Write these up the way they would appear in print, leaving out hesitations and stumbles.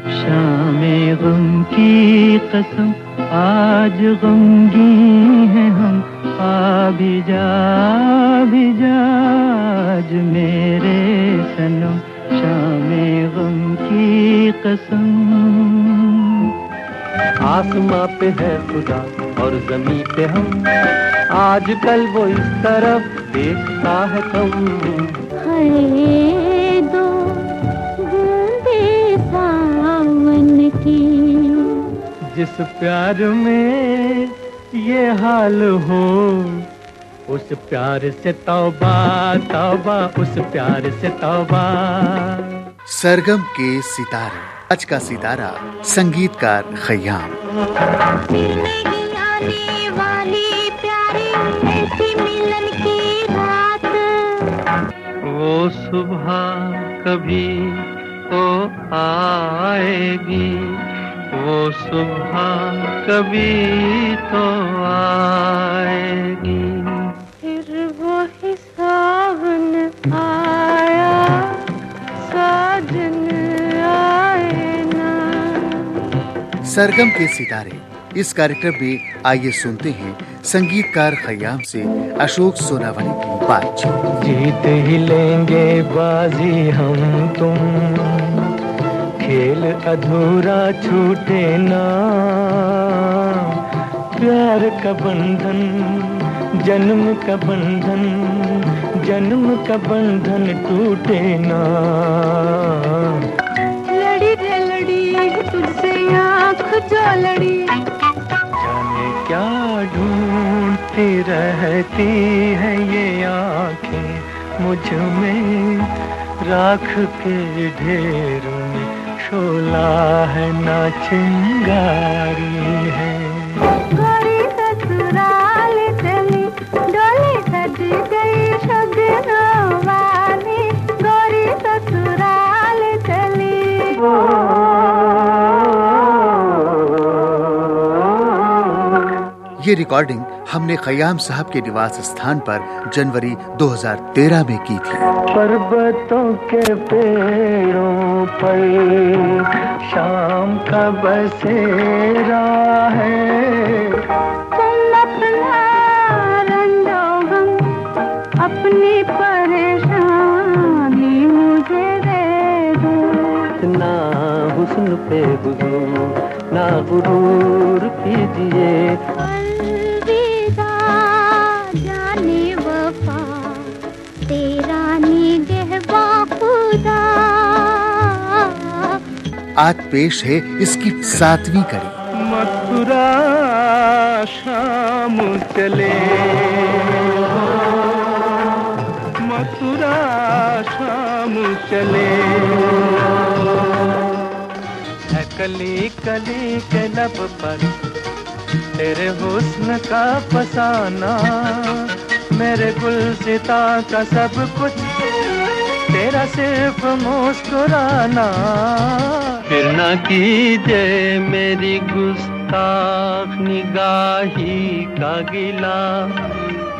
शामे गम की कसम आज गमगीन है हम, आ भी जा आज मेरे सनम, शामे गम की कसम। आसमां पे है खुदा और जमीन पे हम, आज कल वो इस तरफ देखता है कम। हाय दो बूंदे सावन की, जिस प्यार में ये हाल हो, उस प्यार से तौबा तौबा, उस प्यार से तौबा। सरगम के सितारे। आज का सितारा संगीतकार खयाम। नहीं आने वाली प्यारी ऐसी मिलन की रात, वो सुबह कभी तो आएगी, वो सुबह कभी तो आएगी। फिर वो ही सावन आया, साजन आए ना। सरगम के सितारे। इस कार्यक्रम में आइए सुनते हैं संगीतकार खयाम से अशोक सोनावली की बातचीत। जीत ही लेंगे बाजी हम तुम, खेल अधूरा छूटे ना। प्यार का बंधन जन्म का बंधन, जन्म का बंधन टूटे ना। लड़ी रे लड़ी तुझसे आँख जो लड़ी, जाने क्या ढूंढती रहती है ये आँखें मुझ में, राख के ढेर में शोला है ना चिंगारी है। गोरी ससुराल चली, डोली सज गई शगनों वाली, गोरी ससुराल चली। ये रिकॉर्डिंग हमने खयाम साहब के निवास स्थान पर जनवरी 2013 में की थी। पर्वतों के पेड़ों पर शाम का बसेरा है, तुम अपना रंजो गम, अपनी परेशानी मुझे दे दो। ना हुस्न पे हुजूर ना गुरूर कीजिए। अलविदा जाने वफा, तेरा निगहबा खुदा। आज पेश है इसकी 7वीं कड़ी। मथुरा शाम चले, मथुरा शाम चले। है कली कली के लब पर तेरे हुस्न का फसाना, मेरे गुलसिता का सब कुछ तेरा सिर्फ मुस्कुराना। फिर न कीजिए मेरी गुस्ताख निगाही का गिला,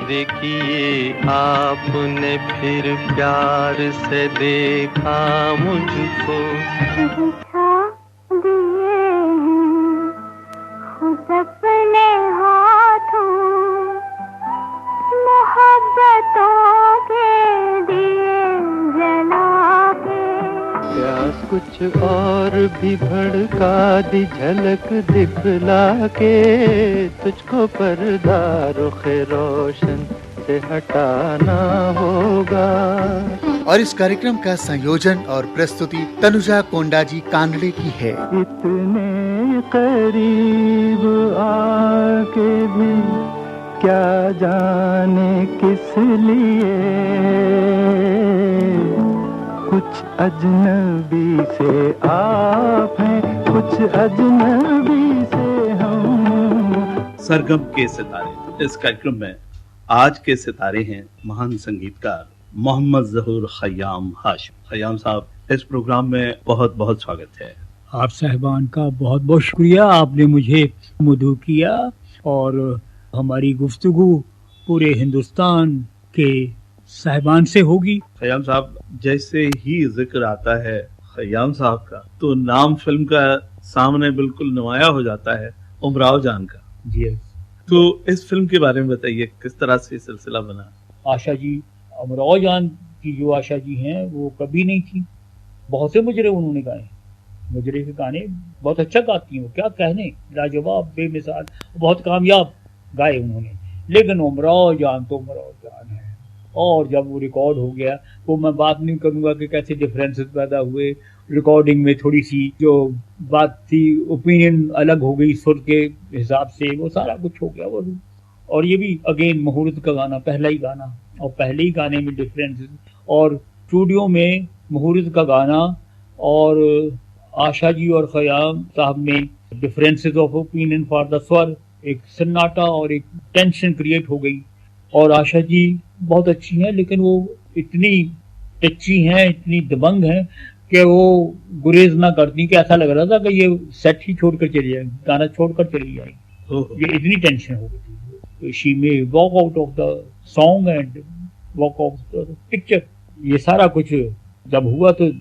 देखिए आपने फिर प्यार से देखा मुझको। बिछा दिए हैं खुद अपने हाथों, मोहब्बतों के दिए जला के। प्यास कुछ और भी भड़का दी झलक दिखला के, तुझको पर्दा रुखे रोशन से हटाना होगा। और इस कार्यक्रम का संयोजन और प्रस्तुति तनुजा कोंडाजी कानड़े की है। इतने करीब आके भी क्या जाने किस लिए, कुछ अजनबी से आप हैं, कुछ अजनबी से हम। सरगम के सितारे। इस कार्यक्रम में आज के सितारे हैं महान संगीतकार मोहम्मद ज़हूर खयाम हाशिम। खयाम साहब, इस प्रोग्राम में बहुत बहुत स्वागत है। आप साहिबान का बहुत बहुत शुक्रिया, आपने मुझे मदऊ किया और हमारी गुफ्तगू पूरे हिंदुस्तान के साहिबान से होगी। खयाम साहब, जैसे ही जिक्र आता है खयाम साहब का, तो नाम फिल्म का सामने बिल्कुल नुमाया हो जाता है, उमराव जान का। जी। तो इस फिल्म के बारे में बताइए, किस तरह से सिलसिला बना? आशा जी, उमराव जान की जो आशा जी हैं वो कभी नहीं थी। बहुत से मुजरे उन्होंने गाए, मुजरे के गाने बहुत अच्छा गाती हैं वो, क्या कहने, लाजवाब, बेमिसाल, बहुत कामयाब गाए उन्होंने। लेकिन उमराव जान तो उमराव जान है। और जब वो रिकॉर्ड हो गया, वो मैं बात नहीं करूँगा कि कैसे डिफरेंसेस पैदा हुए रिकॉर्डिंग में, थोड़ी सी जो बात थी, ओपिनियन अलग हो गई सुर के हिसाब से, वो सारा कुछ हो गया वो। और ये भी अगेन मुहूर्त का गाना, पहला ही गाना, और पहले ही गाने में डिफरेंसेस, और स्टूडियो में मुहूर्त का गाना और आशा जी और खयाम साहब में differences of opinion for the स्वर, एक सन्नाटा और एक टेंशन क्रिएट हो गई। और आशा जी बहुत अच्छी हैं, लेकिन वो इतनी टच्ची हैं, इतनी दबंग हैं कि वो गुरेज ना करती, कि ऐसा लग रहा था कि ये सेट ही छोड़कर चली जाएंगी, गाना छोड़कर चली जाएंगी, ये इतनी टेंशन हो गई थी। शी में walk out of the song and walk out the picture. ये सारा कुछ जब हुआ तो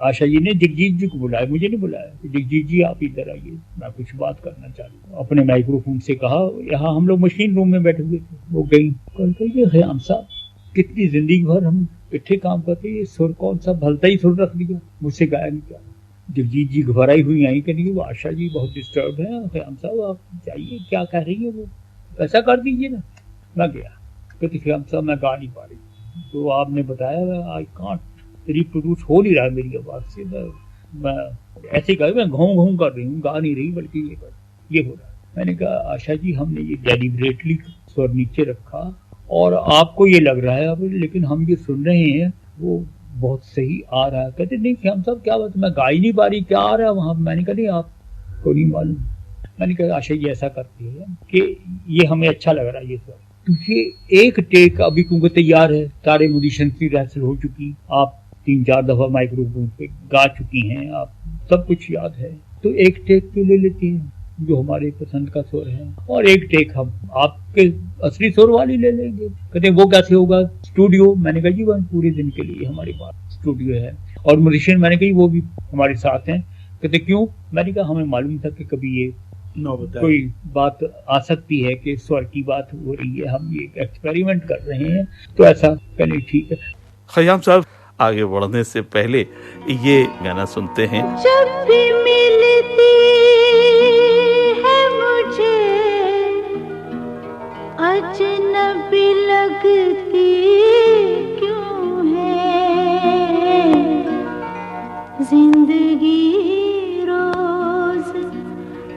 आशा जी ने जगजीत जी को बुलाया, मुझे नहीं बुलाया, जगजीत जी आप इधर आइए, मैं कुछ बात करना चाहती हूँ। अपने माइक्रोफोन से कहा, यहाँ हम लोग मशीन रूम में बैठे हुए थे, वो गई, कल खयाम साहब कितनी जिंदगी भर हम इकट्ठे काम करते, ये सुर कौन सा भलता ही सुर रख दिया, मुझसे गाया नहीं क्या। जगजीत जी घबराई हुई आई, कहेंगे वो आशा जी बहुत डिस्टर्ब है, खयाम साहब आप जाइए, क्या कह रही है वो, ऐसा कर दीजिए ना। मैं गया, कहती खयाम साहब मैं गा नहीं पा रही, तो आपने बताया आई कांट रिप्रोड्यूस हो नहीं रहा मेरी आवाज से, मैं ऐसे गा, मैं घूम कर रही हूँ, गा नहीं रही, बल्कि ये हो रहा है। मैंने कहा आशा जी हमने ये डेलिबरेटली स्वर नीचे रखा और आपको ये लग रहा है, अब लेकिन हम ये सुन रहे हैं वो बहुत सही आ रहा है। कहते नहीं खयाम साहब क्या बात, मैं गा ही नहीं पा रही, क्या आ रहा है वहाँ। मैंने कहा नहीं आपको नहीं मालूम। मैंने कहा आशा जी ऐसा करती है कि ये हमें अच्छा लग रहा है ये स्वर, क्योंकि एक टेक अभी क्योंकि तैयार है, सारे म्यूजिशियंस की रिहर्सल हो चुकी, आप 3-4 दफा माइक्रोफोन पे गा चुकी हैं, आप सब कुछ याद है, तो एक टेक पे ले लेती हैं जो हमारे पसंद का सुर है, और एक टेक हम आपके असली सुर वाली ले लेंगे। कहते वो कैसे होगा, स्टूडियो। मैंने कहा जी वह पूरे दिन के लिए हमारे पास स्टूडियो है, और म्यूजिशियन मैंने कही वो भी हमारे साथ हैं। कहते क्यों, मैंने कहा हमें मालूम था कि कभी ये कोई बात आ सकती है कि स्वर की बात हो रही है, हम ये एक्सपेरिमेंट कर रहे हैं, तो ऐसा कहने ठीक है। खयाम साहब आगे बढ़ने से पहले ये गाना सुनते हैं। जब भी मिलती है मुझे अजनबी लगती क्यों है, जिंदगी रोज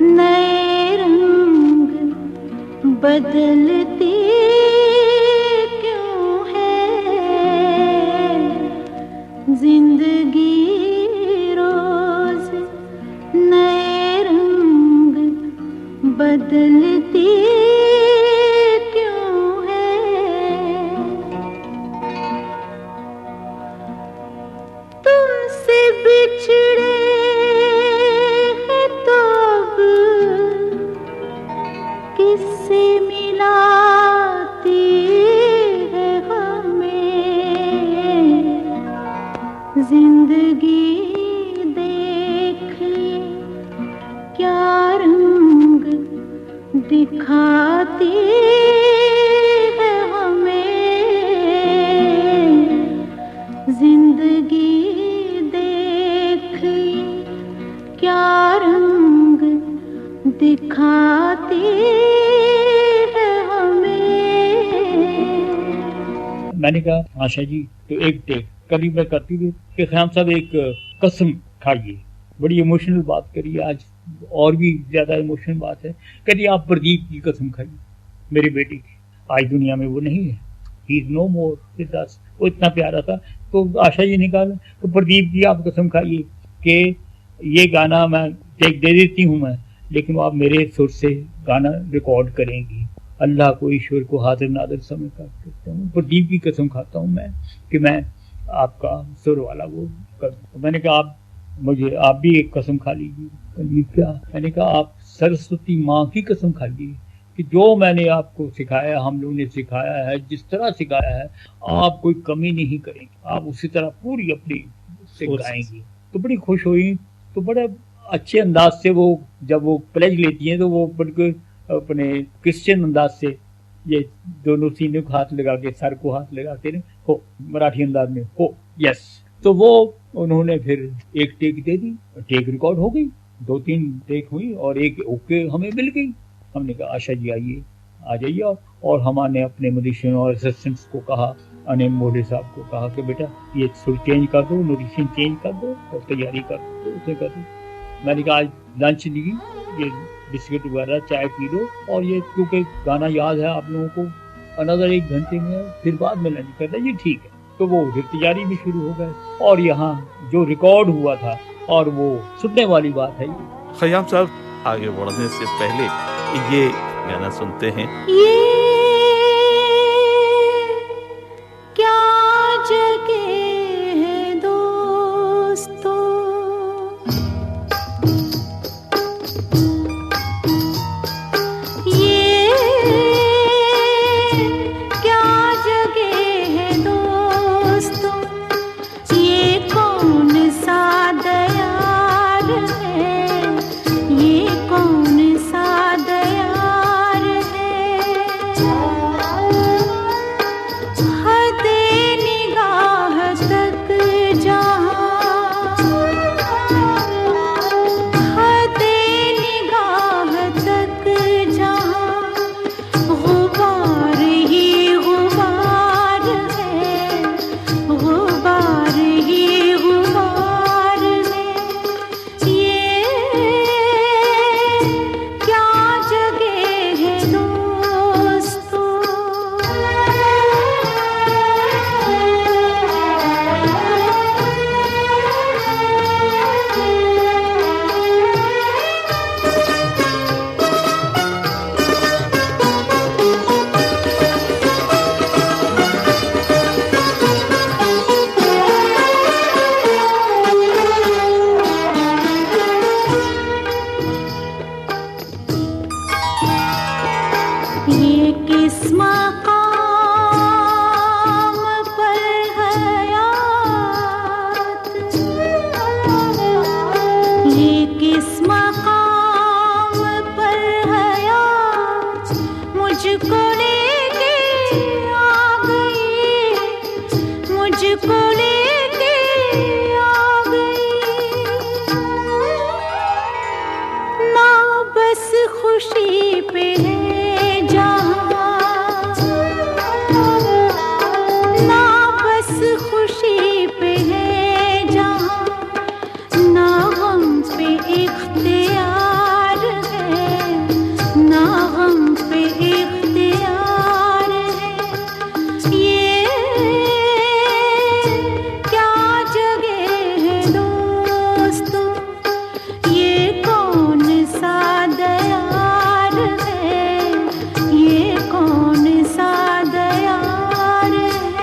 नए रंग बदलती क्यों है, जिंदगी रोज नए रंग बदलती क्यों है, तुमसे बिछड़े हैं तो अब किससे मिलाती है हमें, जिंदगी देखिए क्या रंग दिखाती है हमें, जिंदगी देखिए क्या रंग दिखाती है हमें। मैंने कहा आशा जी तो एक टेक करीब मैं करती थी कि खयाम साहब एक कसम खाइए, बड़ी इमोशनल बात करी आज, और भी ज्यादा इमोशनल बात है। कहती आप प्रदीप की कसम खाइए, मेरी बेटी की, आज दुनिया में वो नहीं है, he is no more with us, वो इतना प्यारा था। तो आशा जी ने कहा तो प्रदीप की आप कसम खाइए कि ये गाना मैं टेक दे देती हूँ मैं, लेकिन आप मेरे सुर से गाना रिकॉर्ड करेंगी, अल्लाह को ईश्वर को हाजिर नादर समझ करता हूँ, प्रदीप की कसम खाता हूँ मैं कि मैं आपका सुर वाला वो कर। तो मैंने कहा आप मुझे आप भी एक कसम खा लीजिए। क्या? मैंने कहा आप सरस्वती माँ की कसम खा लीजिए कि जो मैंने आपको सिखाया, हम लोगों ने सिखाया है, जिस तरह सिखाया है, आप कोई कमी नहीं करेंगे, आप उसी तरह पूरी अपनी से गाएंगी। तो बड़ी खुश हुई। तो बड़े अच्छे अंदाज से वो जब वो प्लेज लेती हैं तो वो बिल्कुल अपने क्रिश्चियन अंदाज से ये दोनों सीने को हाथ लगा के, सर को हाथ लगा के हो, मराठी अंदाज में हो यस। तो वो उन्होंने फिर एक टेक दे दी, टेक रिकॉर्ड हो गई, 2-3 टेक हुई और एक ओके हमें मिल गई। हमने कहा आशा जी आइए, आ जाइए। और हमने अपने म्यूजिशियन और असिस्टेंट्स को कहा, अनिल मोरे साहब को कहा कि बेटा ये सुर चेंज कर दो, नोटेशन चेंज कर दो और तैयारी कर दो, उसे कर दो। मैंने कहा आज लंच दी, ये बिस्किट वगैरह चाय पी लो, और ये क्योंकि गाना याद है आप लोगों को, अनदर 1 घंटे में फिर बाद में लंच करना, ये ठीक है। तो वो फिर तैयारी भी शुरू हो गए और यहाँ जो रिकॉर्ड हुआ था और वो सुनने वाली बात है। खयाम साहब आगे बढ़ने से पहले ये गाना सुनते हैं। ये क्या जगह है दोस्तों, ये क्या जगह है दोस्तों, ये कौन सा दयार है, ये कौन सा दयार है, हदे निगाह तक जहाँ, हदे निगाह तक जहाँ, गुबार ही गुबार है, गुबार ही गुबार है, ये क्या जगह है दोस्तों। ये किस मकाम पर हयात, ये किस मकाम पर हयात, मुझको लेके आ गई, मुझको लेके आ गई, ना बस खुशी पे है जहाँ, ना बस खुशी पे है जहाँ, ना गम पे इख्तियार है, ना गम पे इख्तियार है, ये क्या जगह है दोस्तों, ये कौन सा दयार है, ये कौन सा दयार है।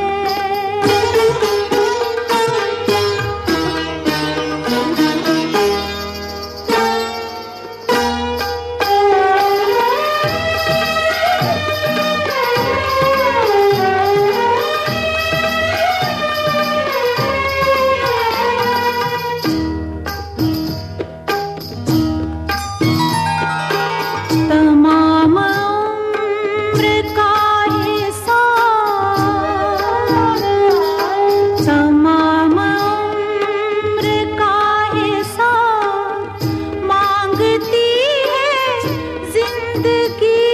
तमाम उम्र का हिसाब, तमाम उम्र का हिसाब मांगती है जिंदगी,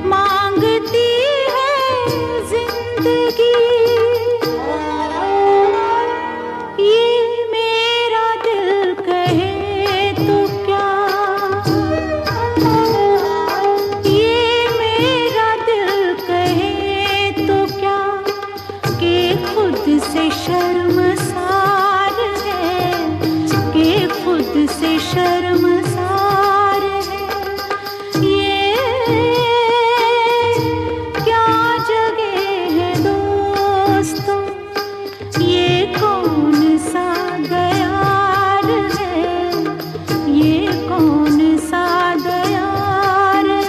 मांगती है जिंदगी, ये मेरा दिल कहे तो क्या, ये मेरा दिल कहे तो क्या, कि खुद से शर्मसार है, कि खुद से शर्मसार है, ये क्या जगह है दोस्तों, ये कौन सा दयार है, ये कौन सा दयार है।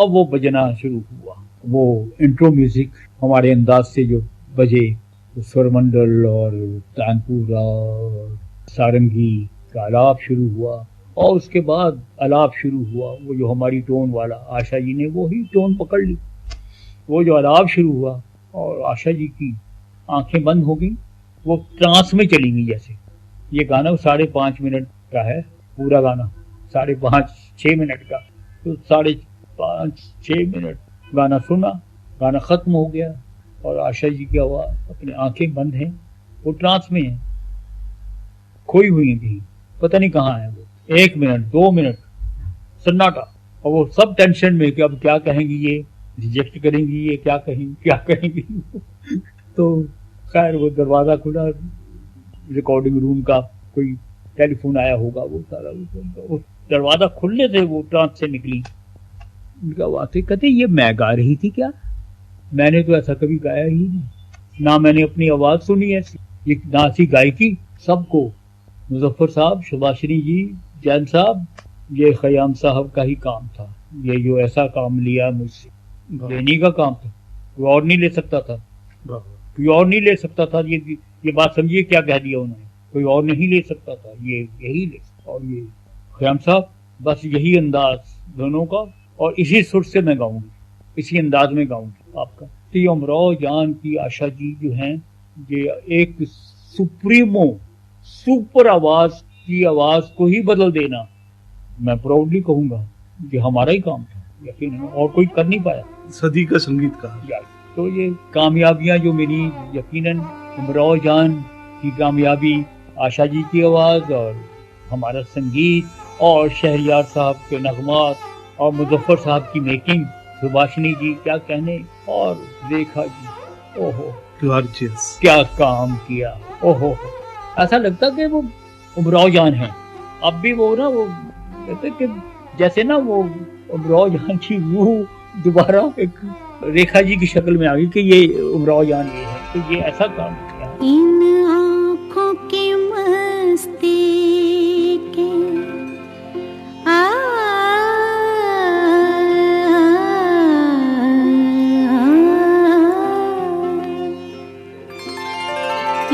अब वो बजना शुरू हुआ, वो इंट्रो म्यूजिक हमारे अंदाज से जो बजे, स्वरमंडल और तानपुरा और सारंगी का आलाप शुरू हुआ, और उसके बाद आलाप शुरू हुआ वो जो हमारी टोन वाला, आशा जी ने वो ही टोन पकड़ ली, वो जो आलाप शुरू हुआ और आशा जी की आंखें बंद हो गई, वो ट्रांस में चली गई जैसे। ये गाना 5.5 मिनट का है, पूरा गाना 5.5-6 मिनट का, तो 5.5-6 मिनट गाना सुना, गाना खत्म हो गया और आशा जी की आवाज़, अपनी आंखें बंद हैं, वो ट्रांस में है, खोई हुई है कहीं, पता नहीं कहाँ है वो। 1 मिनट 2 मिनट सन्नाटा, और वो सब टेंशन में कि अब क्या कहेंगी, ये रिजेक्ट करेंगी, ये क्या कहेंगी तो खैर वो दरवाज़ा खुला, रिकॉर्डिंग रूम का कोई टेलीफोन आया होगा, वो सारा वो दरवाज़ा खुलने से वो ट्रांस से निकली। उनका वाकई कहते ये मैं गा रही थी क्या, मैंने तो ऐसा कभी गाया ही नहीं, ना मैंने अपनी आवाज़ सुनी ऐसी, ये नाची गायकी सबको, मुजफ्फर साहब, सुभाषिनी जी, जैन साहब, ये खयाम साहब का ही काम था, ये जो ऐसा काम लिया मुझसे, लेने का काम था, कोई और नहीं ले सकता था, कोई और नहीं ले सकता था। ये बात समझिए क्या कह दिया उन्होंने, कोई और नहीं ले सकता था, ये यही ले। और ये खयाम साहब, बस यही अंदाज दोनों का, और इसी सुर से मैं गाऊंगी, इसी अंदाज में गाऊंगी आपका। तो ये अमराव जान की आशा जी जो हैं, ये एक सुप्रीमो सुपर आवाज की आवाज को ही बदल देना, मैं प्राउडली कहूंगा कि हमारा ही काम था, यकीन और कोई कर नहीं पाया, सदी का संगीत का। तो ये कामयाबियां जो मेरी, यकीनन अमराव जान की कामयाबी, आशा जी की आवाज और हमारा संगीत, और शहरयार साहब के नगमात, और मुजफ्फर साहब की मेकिंग, सुभाषिनी जी क्या कहने, और रेखा जी, ओहो क्या काम किया, ओहो ऐसा लगता कि वो अमराव जान है। अब भी वो ना, वो कहते कि जैसे ना वो अमराव जान की रूह दोबारा एक रेखा जी की शक्ल में आ गई कि ये अमराव जान ये है, तो ये ऐसा काम किया। इन आँखों की मस्ती के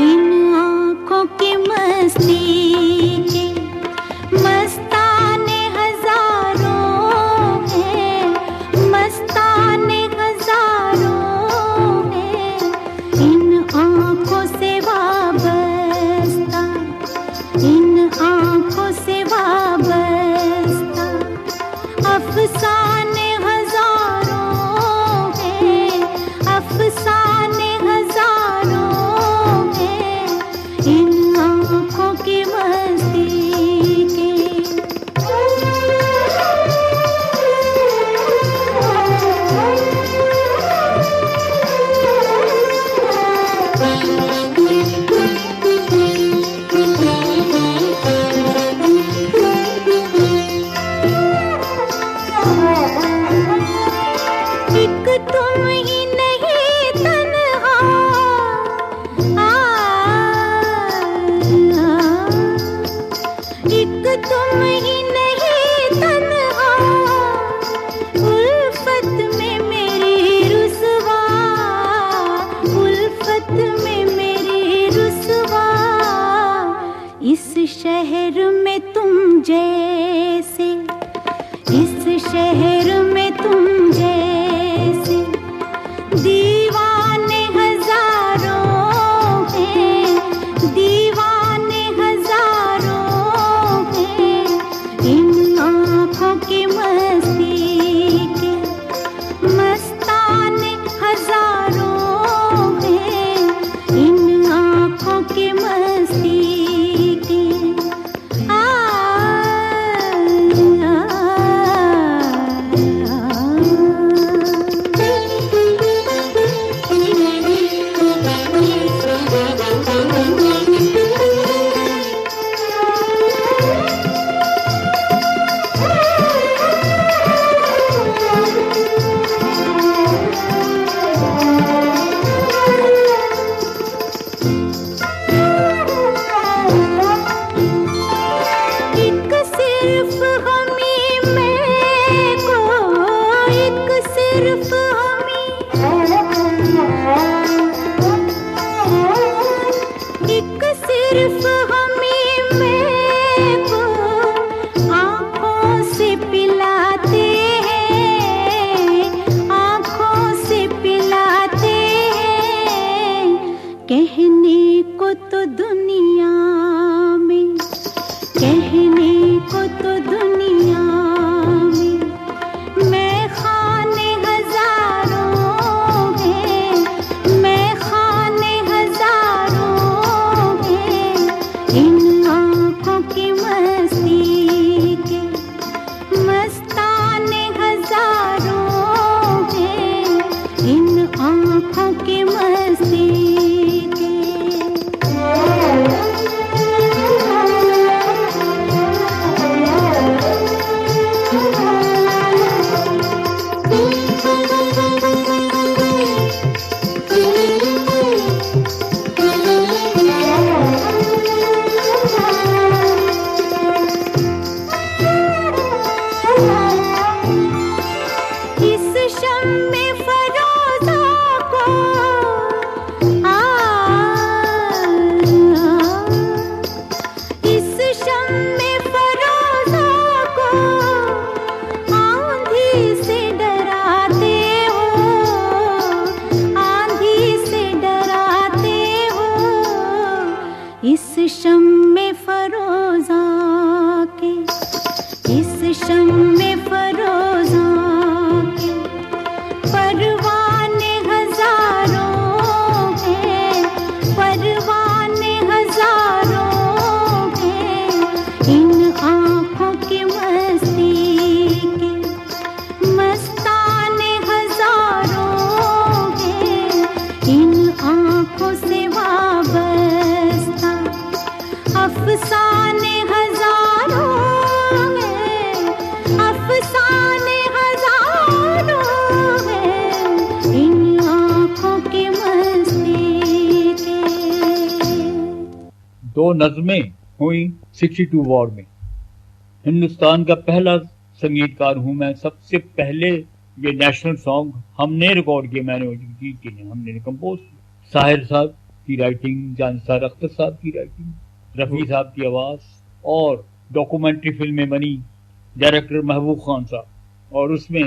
इन आँखों की मस्ती के मस्ताने हजारों हैं, मस्ताने हजारों हैं, इन आँखों से वाबस्ता, इन आँखों से वाबस्ता, अफसाने हजारों हैं, अफसाने हजारों हैं, इन आँखों की मस्ती के। एक तुम ही नहीं तन्हा, एक तुम ही नहीं तन्हा, उल्फत में मेरी रुसवा, उल्फत में मेरी रुसवा, इस शहर में तुम जैसे, इस शहर में तुम जैसे दीवाने हजारों हैं, दीवाने हजारों हैं, इन आँखों की मस्ती के मस्ताने हजारों हैं, इन आँखों की मस्ती के। शम्मे फरोजा के, इस शम्मे फरोजा के परवाने हजारों हैं, परवाने हजारों हैं, इन आँखों की मस्ती के मस्ताने हजारों हैं, इन आँखों से वाबस्ता अफसाने हजारों हैं, अफसाने हजारों हैं, इन आँखों की मस्ती के। दो नज़में हुई 62 वॉर में। हिंदुस्तान का पहला संगीतकार हूँ मैं। सबसे पहले ये नेशनल सॉन्ग हमने रिकॉर्ड किए, मैंने हमने कंपोज किया। साहिर साहब की राइटिंग, जानिसार अख्तर साहब की राइटिंग, रफ़ी साहब की आवाज़, और डॉक्यूमेंट्री फिल्में बनी, डायरेक्टर महबूब खान साहब, और उसमें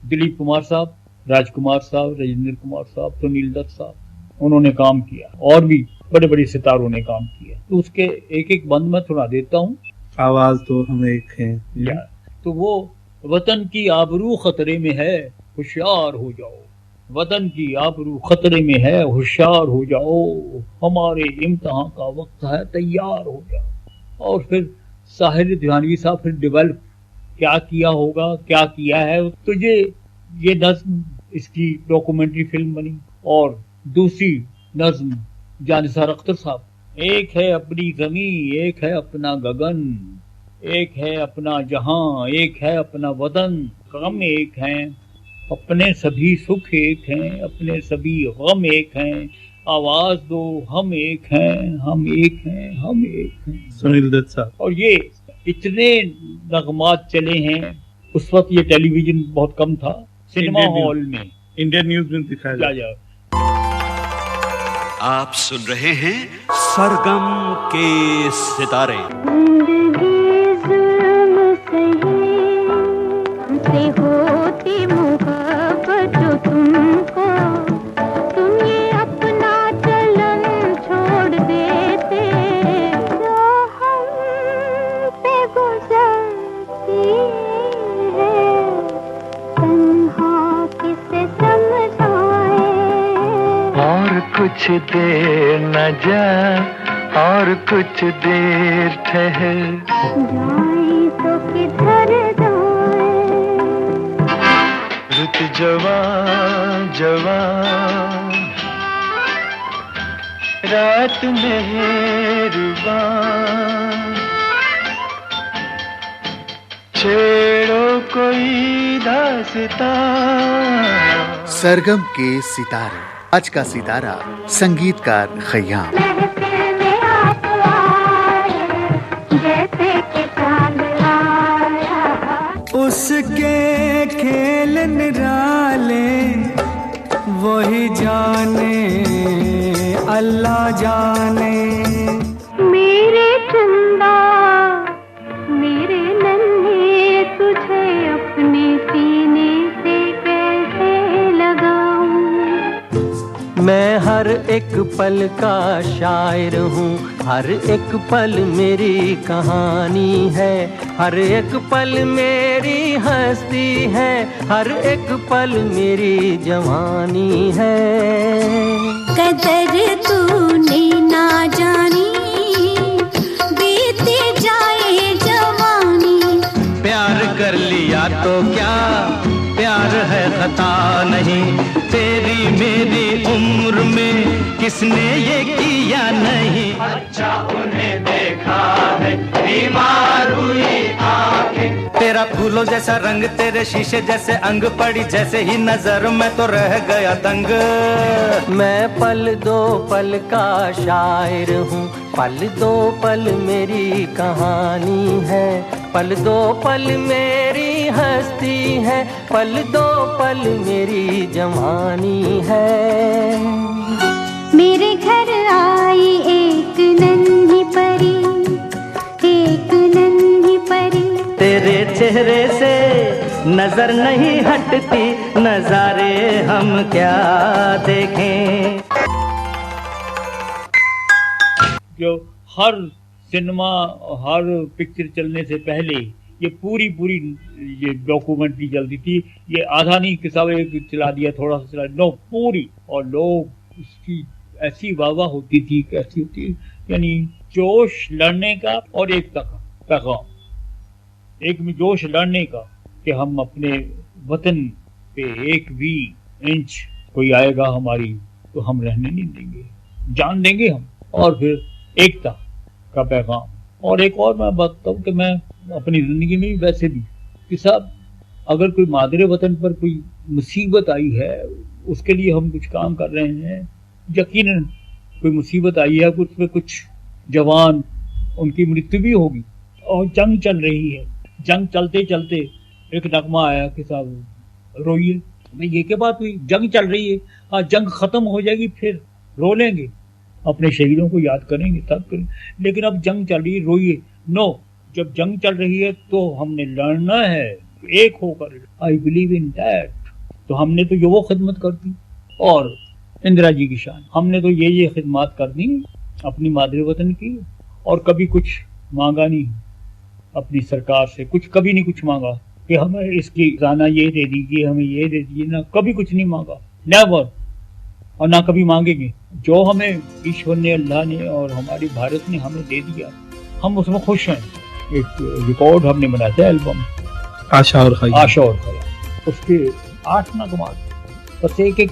दिलीप कुमार साहब, राजकुमार साहब, राजेंद्र कुमार साहब, सुनील दत्त साहब, उन्होंने काम किया, और भी बड़े बड़े सितारों ने काम किया। तो उसके एक एक बंद मैं सुना देता हूँ। आवाज तो हम एक हैं। तो वो वतन की आबरू खतरे में है, होशियार हो जाओ, वतन की आबरू खतरे में है, होशियार हो जाओ, हमारे इम्तिहान का वक्त है, तैयार हो जाओ। और फिर साहिर धियानवी साहब फिर डेवलप क्या किया होगा, क्या किया है। तो ये नज्म इसकी डॉक्यूमेंट्री फिल्म बनी। और दूसरी नज्म जानिसार अख्तर साहब, एक है अपनी ज़मीं, एक है अपना गगन, एक है अपना जहां, एक है अपना वतन, गम एक हैं, अपने सभी सुख एक हैं, अपने सभी गम एक हैं, आवाज दो हम एक हैं, हम एक हैं, हम एक हैं। सुनील दत्त साहब। और ये इतने नगमात चले हैं। उस वक्त ये टेलीविजन बहुत कम था, सिनेमा हॉल में, इंडियन न्यूज में दिखाया जाए। आप सुन रहे हैं सरगम के सितारे। से होती मुहब्बत जो तुमको, तुम ये अपना चलन छोड़ देते, जो हम पे गुजरती है, तन्हा किसे समझाए। और कुछ देर न जा, और कुछ देर ठहर, जाए तो किधर जाए। रुत जवान जवान, रात मेहरबान, छेड़ो कोई दास्तान। सरगम के सितारे। आज का सितारा संगीतकार खयाम। उसके खेल निराले वही जाने, अल्लाह जाने। मेरे चंदा मेरे नन्हे, तुझे अपने सीने से कैसे लगाऊं। मैं हर एक पल का शायर हूँ, हर एक पल मेरी कहानी है, हर एक पल मेरी हस्ती है, हर एक पल मेरी जवानी है। कदर तूने ना जानी, बीते जाए जवानी। प्यार कर लिया तो क्या, प्यार है खता नहीं, तेरी मेरी उम्र में किसने ये किया नहीं। अच्छा उन्हें देखा है बीमार हुई आंखें, तेरा फूलों जैसा रंग, तेरे शीशे जैसे अंग, पड़ी जैसे ही नजर में तो रह गया दंग। मैं पल दो पल का शायर हूँ, पल दो पल मेरी कहानी है, पल दो पल मेरी हस्ती है, पल दो पल मेरी जवानी है। मेरे घर आई एक नन्ही परी, एक नन्ही परी। तेरे चेहरे से नजर नहीं हटती, नजारे हम क्या देखें। जो हर सिनेमा, हर पिक्चर चलने से पहले ये पूरी ये डॉक्यूमेंट्री चलती थी। ये आधा नहीं कि सब एक चला दिया, थोड़ा सा चला, नो, पूरी। और लोग उसकी ऐसी वाह होती थी, कैसी होती, यानी जोश लड़ने का और एकता का पैगाम, एक में जोश लड़ने का कि हम अपने वतन पे एक भी इंच कोई आएगा हमारी तो हम रहने नहीं देंगे, जान देंगे हम। और फिर एकता का पैगाम। और एक और मैं बात बताऊं कि मैं अपनी जिंदगी में भी वैसे भी कि साहब अगर कोई मादरे वतन पर कोई मुसीबत आई है, उसके लिए हम कुछ काम कर रहे हैं, यकीनन कोई मुसीबत आई है, कुछ पे कुछ जवान उनकी मृत्यु भी होगी और जंग चल रही है। जंग चलते चलते एक नगमा आया कि साहब रोइए। भाई ये क्या बात हुई, जंग चल रही है, हाँ जंग खत्म हो जाएगी फिर रो लेंगे, अपने शहीदों को याद करेंगे तब करेंगे, लेकिन अब जंग चल रही है रोइए। नो, जब जंग चल रही है तो हमने लड़ना है एक होकर। I believe in that. तो हमने तो वो खिदमत कर दी। और इंदिरा जी की शान, हमने तो ये खिदमत कर दी अपनी मादरे वतन की, और कभी कुछ मांगा नहीं अपनी सरकार से, कुछ कभी नहीं कुछ मांगा कि हमें इसकी जाना ये दे दीजिए, हमें ये दे दीजिए, ना कभी कुछ नहीं मांगा, नेवर, और ना कभी मांगेंगे। जो हमें ईश्वर ने, अल्लाह ने और हमारी भारत ने हमें दे दिया, हम उसमें खुश हैं। एक रिकॉर्ड हमने बनाया था, एल्बम आशा और खयाम, उसके 8 नगमा, बस एक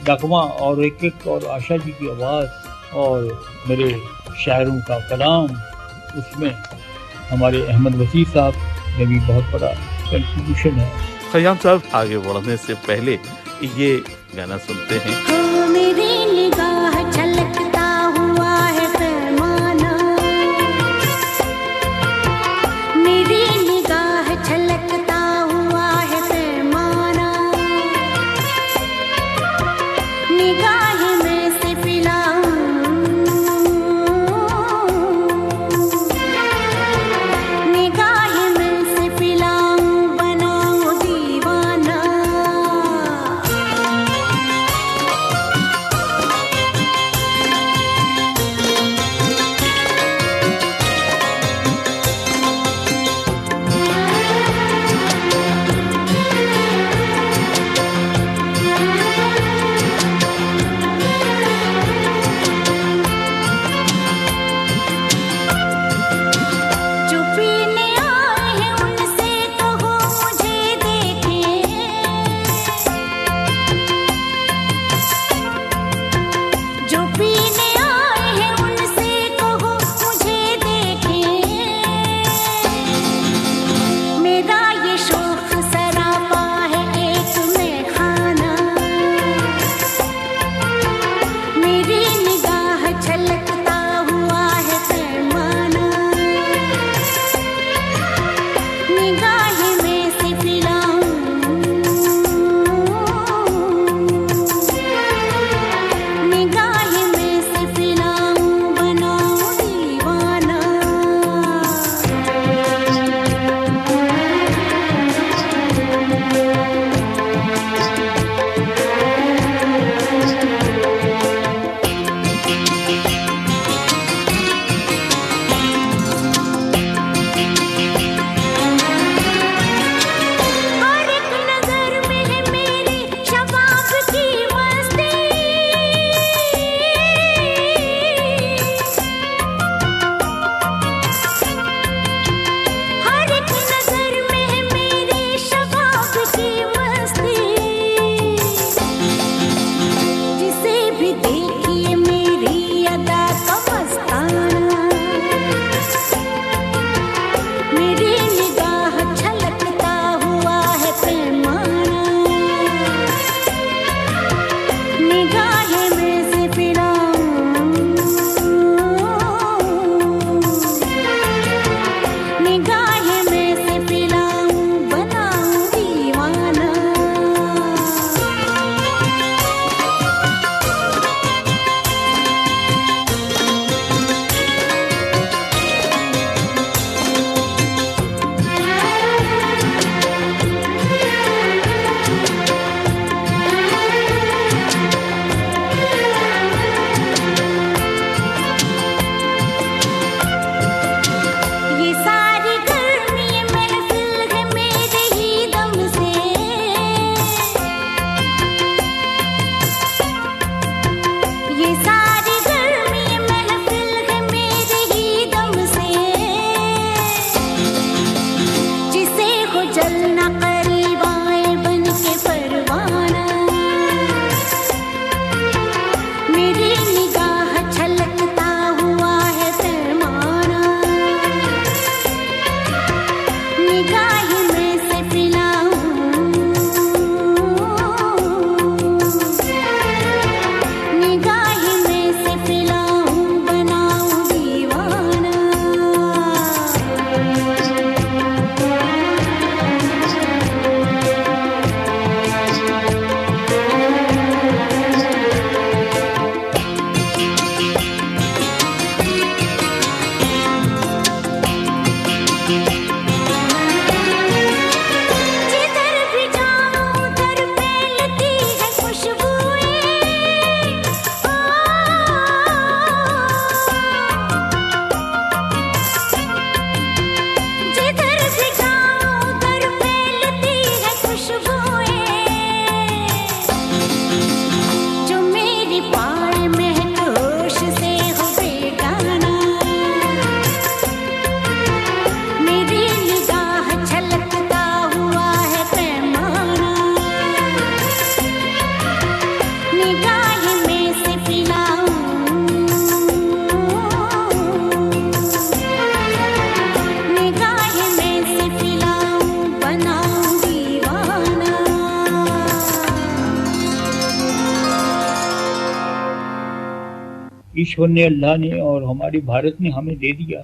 नगमा और एक और आशा जी की आवाज़ और मेरे शायरों का कलाम, उसमें हमारे अहमद वसी साहब ने भी बहुत बड़ा कंट्रीब्यूशन है। खयाम साहब, आगे बढ़ने से पहले ये गाना सुनते हैं। मेरी निगाह छलकता हुआ है पैमाना, मेरी निगाह छलकता हुआ है पैमाना, निगाह में से पिलाऊं, निगाह में से पिलाऊं, बनाऊं दीवाना। ईश्वर ने, अल्लाह ने और हमारे भारत ने हमें दे दिया,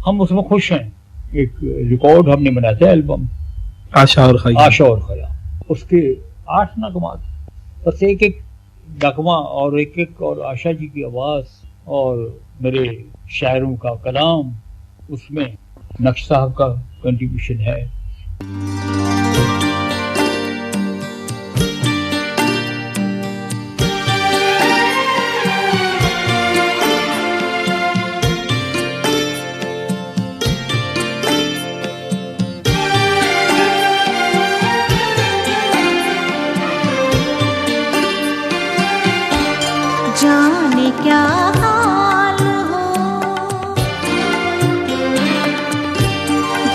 हम उसमें खुश हैं। एक रिकॉर्ड हमने बनाया था, एल्बम आशा और ख्याम, उसके 8 नगमात, बस एक एक नगमा और एक और आशा जी की आवाज और मेरे शायरों का कलाम, उसमें नक्श साहब का कंट्रीब्यूशन है। जाने क्या हाल हो,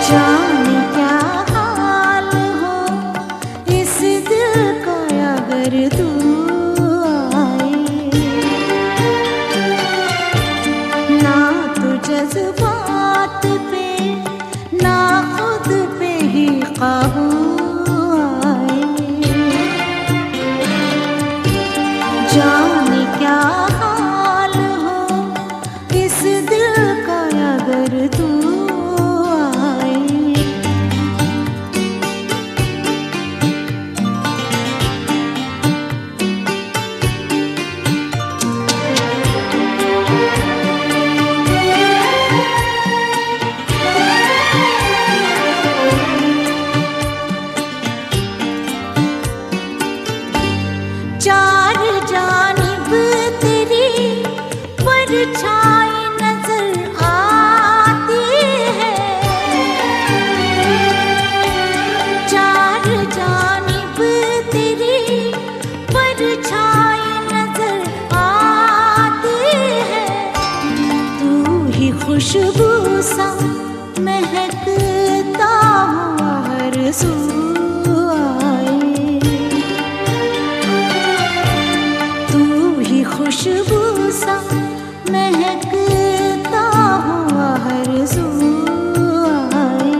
जाने क्या हाल हो इस दिल का, अगर तू आए ना तो जज्बात पे ना खुद पे ही काबू आए। जाने क्या हाल हो इस दिल का, अगर तू आए। चार जानिब तेरी परछाई नजर आती है, चार जानिब तेरी परछाई नजर आती है। तू ही खुशबू सा महकता हुआ हर सू खुशबू सा महकता हुआ हर सू आए।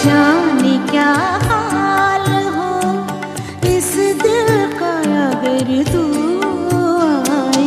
जाने क्या हाल हो इस दिल का, अगर तू आए।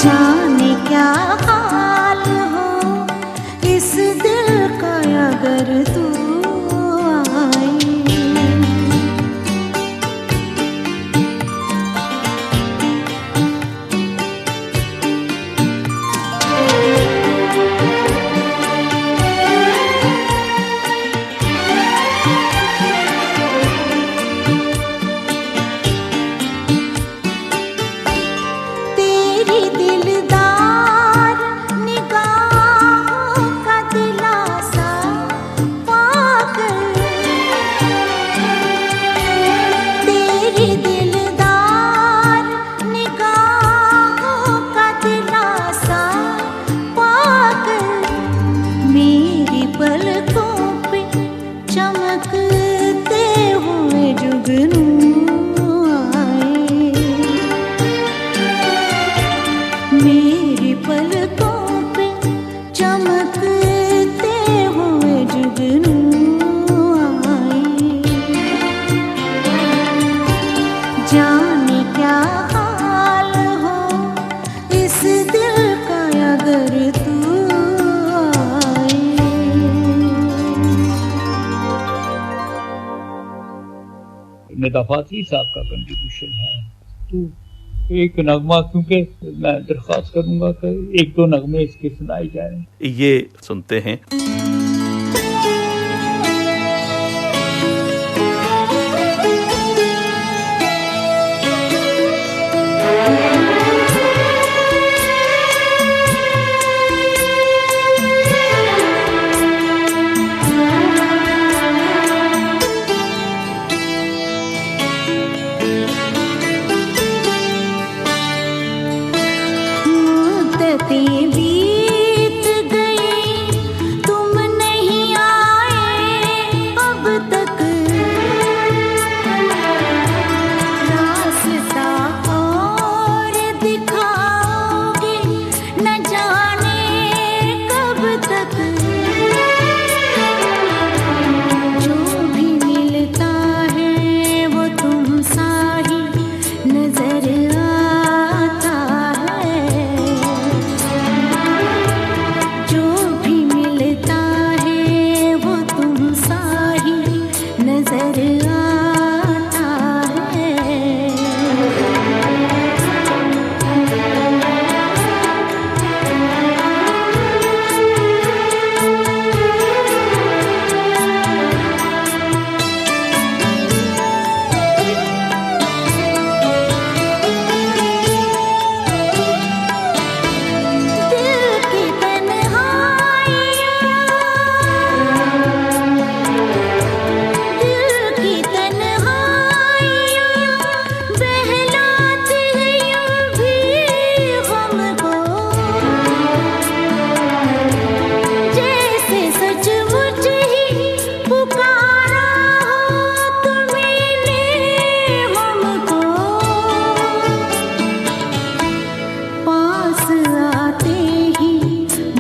जाने क्या हाल हो इस दिल का, अगर तू आए। जाने क्या हाल हो इस दिल का, अगर तू आए। निदा फातही साहब का कंट्रीब्यूशन है। तू एक नगमा, क्योंकि मैं दरख्वास्त करूंगा कि एक दो नगमे इसके सुनाए जाएं। ये सुनते हैं। बीत गई तुम नहीं आए अब तक, रास्ता और दिखाओगे न जाने कब तक, जो भी मिलता है वो तुम सा ही नजर आता है, जो भी मिलता है वो तुम सा ही नजर आता है। दिल की तन्हाइयाँ, दिल की तन्हाइयाँ बहलाती हैं यूं भी हमको, जैसे सचमुच ही पुकारा हो तुमने हमको, पास आते ही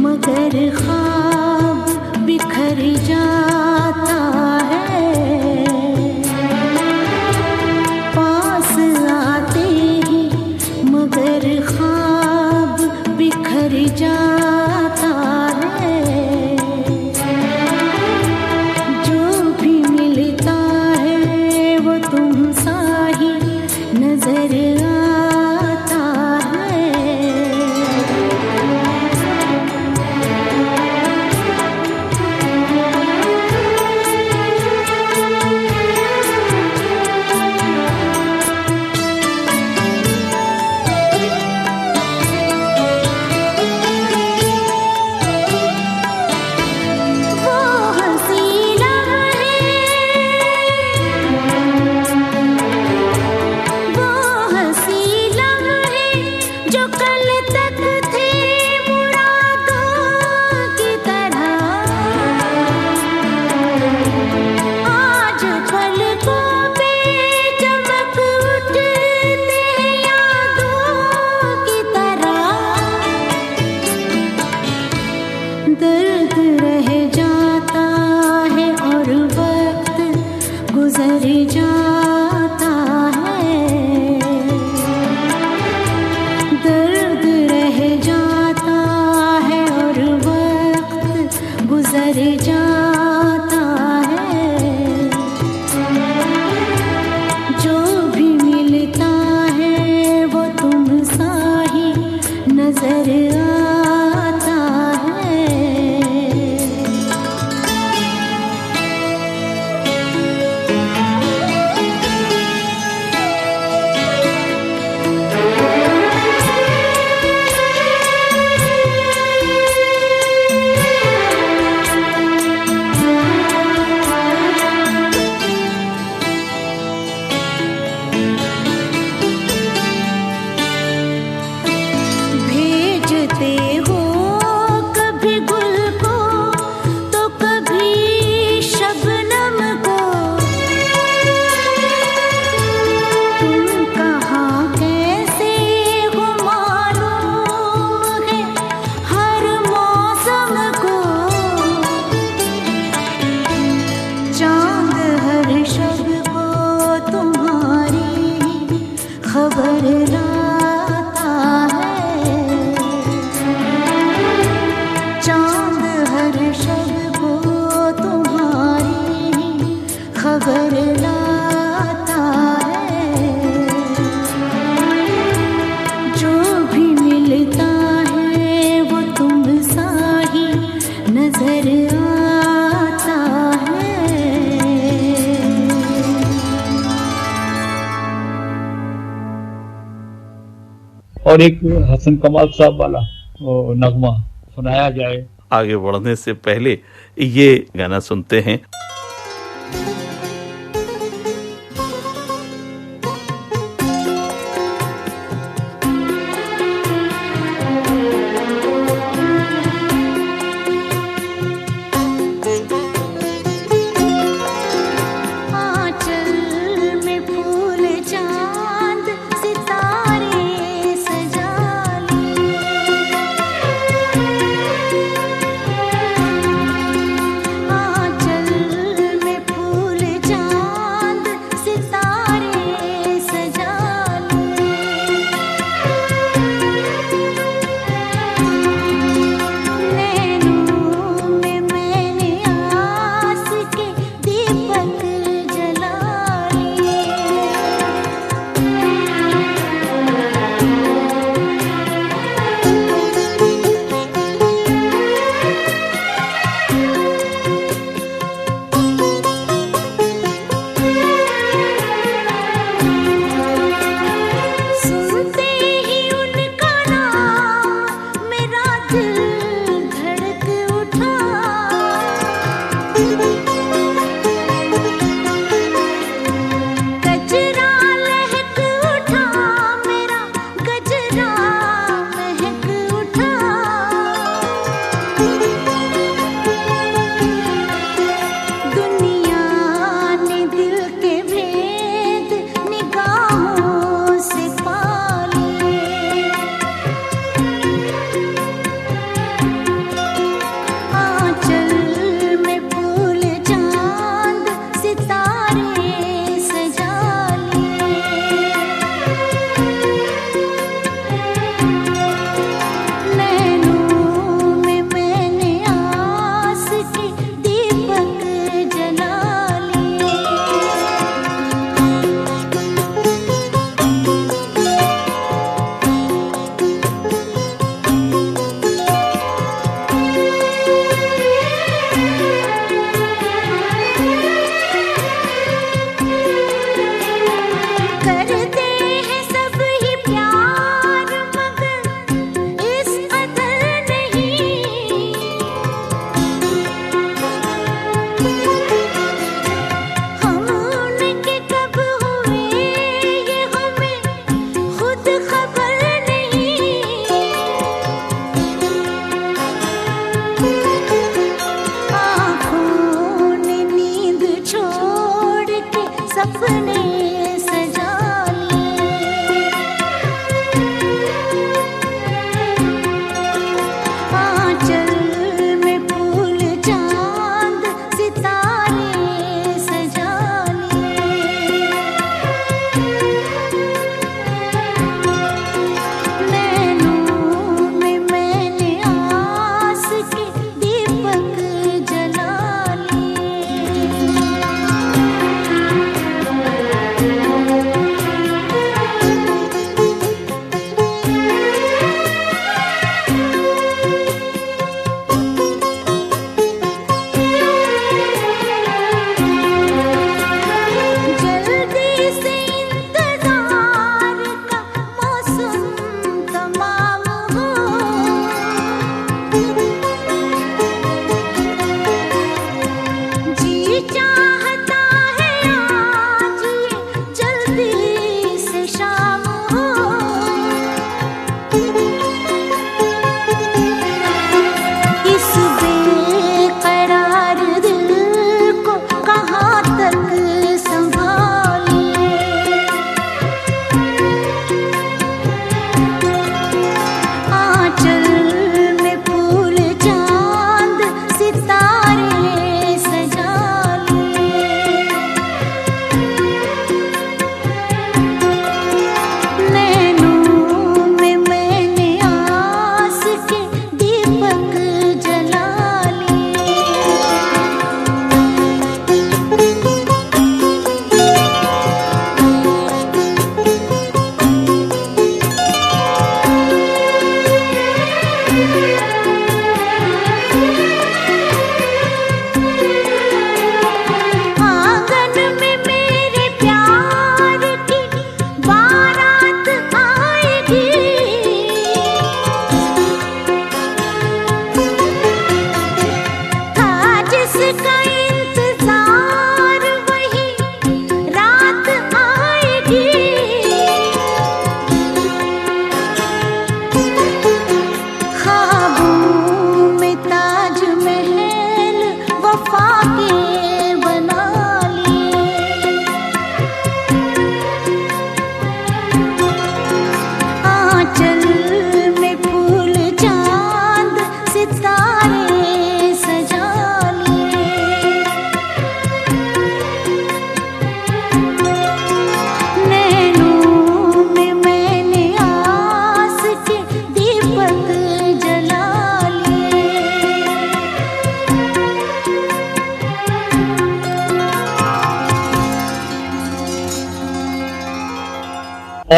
मगर ख्वाब बिखर जाता है, पास आते ही मगर ख्वाब बिखर जाता है, जो भी मिलता है वो तुम सा ही नजर आता है। वो हंसी लम्हे, वो हंसी लम्हे जो कल तक थे मुरादों की तरह, आज पलकों पे चमक उठते यादों की तरह, दर्द रह जाता है और वक्त गुजर जाता है, दर्द रह जाता है और वक्त गुजर जाता है, जो भी मिलता है वो तुम सा ही नजर आता है। भेजते हो कभी गुल को तो कभी शबनम को, तुम कहाँ कैसे हो मालूम है हर मौसम को, चांद हर शब को तुम्हारी खबर लाता है, चांद हर शब को तुम्हारी खबर लाता है, और एक हसन कमाल साहब वाला नगमा सुनाया जाए। आगे बढ़ने से पहले ये गाना सुनते हैं।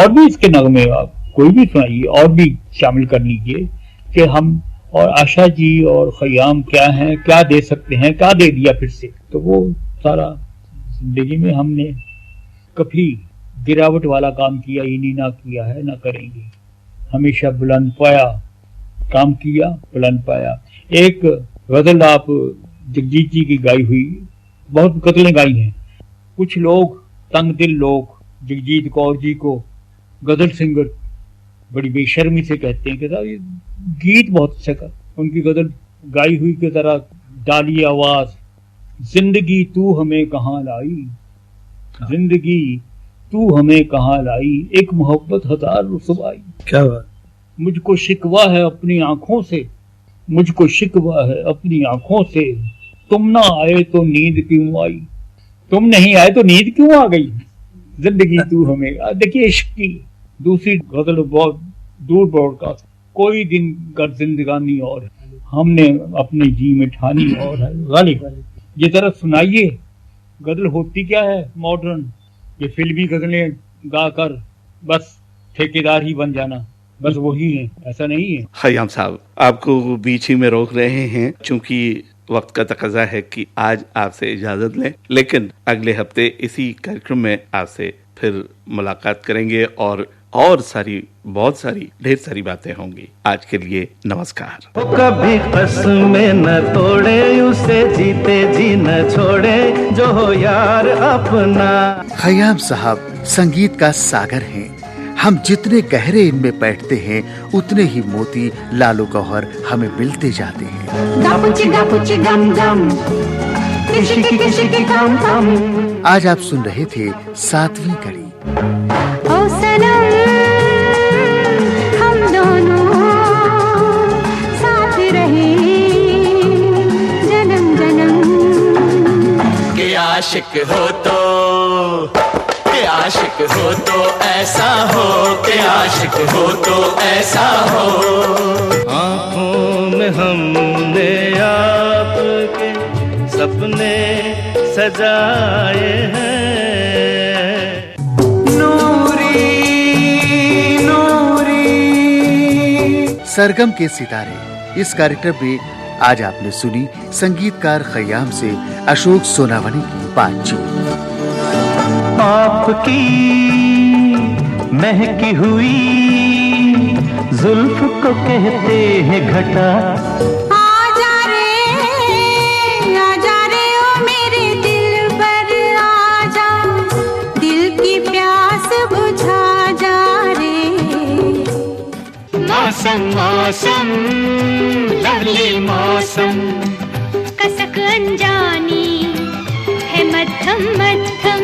और भी इसके नगमे आप कोई भी सुनाइए, और भी शामिल कर लीजिए कि हम और आशा जी और खयाम क्या हैं, क्या दे सकते हैं, क्या दे दिया फिर से। तो वो सारा जिंदगी में हमने कभी गिरावट वाला काम किया ही नहीं, ना किया है ना करेंगे। हमेशा बुलंद पाया काम किया, बुलंद पाया। एक गजल आप जगजीत जी की गाई हुई, बहुत गजलें गाई हैं। कुछ लोग तंग दिल लोग जगजीत कौर जी को गजल सिंगर बड़ी बेशर्मी से कहते हैं कि साहब ये गीत बहुत अच्छा कर, उनकी गजल गाई हुई की तरह डाली आवाज, जिंदगी तू हमें कहाँ लाई, जिंदगी तू हमें कहाँ लाई, एक मोहब्बत हजार रुसवाई। क्या बात। मुझको शिकवा है अपनी आंखों से, मुझको शिकवा है अपनी आंखों से, तुम ना आए तो नींद क्यों आई, तुम नहीं आए तो नींद क्यों आ गई, जिंदगी तू हमें। देखिए इश्क की दूसरी गजल बहुत दूर ब्रॉडकास्ट, कोई दिन कर जिंदगानी और है, हमने अपने जी में ठानी और है गालिब। ये तरह सुनाइए, गजल होती क्या है मॉडर्न, ये फिल्मी गजलें गाकर बस ठेकेदार ही बन जाना, बस वही है, ऐसा नहीं है। खयाम साहब, आपको बीच ही में रोक रहे हैं क्योंकि वक्त का तकाजा है कि आज आपसे इजाजत लें, लेकिन अगले हफ्ते इसी कार्यक्रम में आपसे फिर मुलाकात करेंगे और सारी बहुत सारी ढेर सारी बातें होंगी। आज के लिए नमस्कार। वो कभी कसमें न तोड़े, उसे जीते जी न छोड़े, जो हो यार अपना। खयाम साहब संगीत का सागर हैं। हम जितने गहरे इनमें बैठते हैं उतने ही मोती लालो गौहर हमें मिलते जाते हैं। आज आप सुन रहे थे 7वीं कड़ी। ओ सनम हम दोनों साथ रहे जन्म जन्म। के आशिक हो तो, के आशिक हो तो ऐसा हो, के आशिक हो तो ऐसा हो। आँखों में हमने आपके सपने सजाए हैं। नूरी नूरी। सरगम के सितारे इस कार्यक्रम में आज आपने सुनी संगीतकार खयाम से अशोक सोनावनी की बातचीत। आपकी महकी हुई जुल्फ को कहते हैं घटा। आजा रे ओ मेरे दिल पर आजा, दिल की प्यास बुझा जा रे। मौसम मौसम लवली मौसम, कसक अनजानी है मध्यम मध्यम।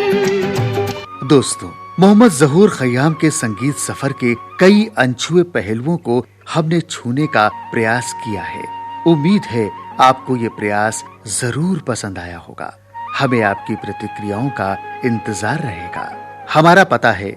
दोस्तों, मोहम्मद ज़हूर खयाम के संगीत सफर के कई अनछुए पहलुओं को हमने छूने का प्रयास किया है। उम्मीद है आपको ये प्रयास जरूर पसंद आया होगा। हमें आपकी प्रतिक्रियाओं का इंतजार रहेगा। हमारा पता है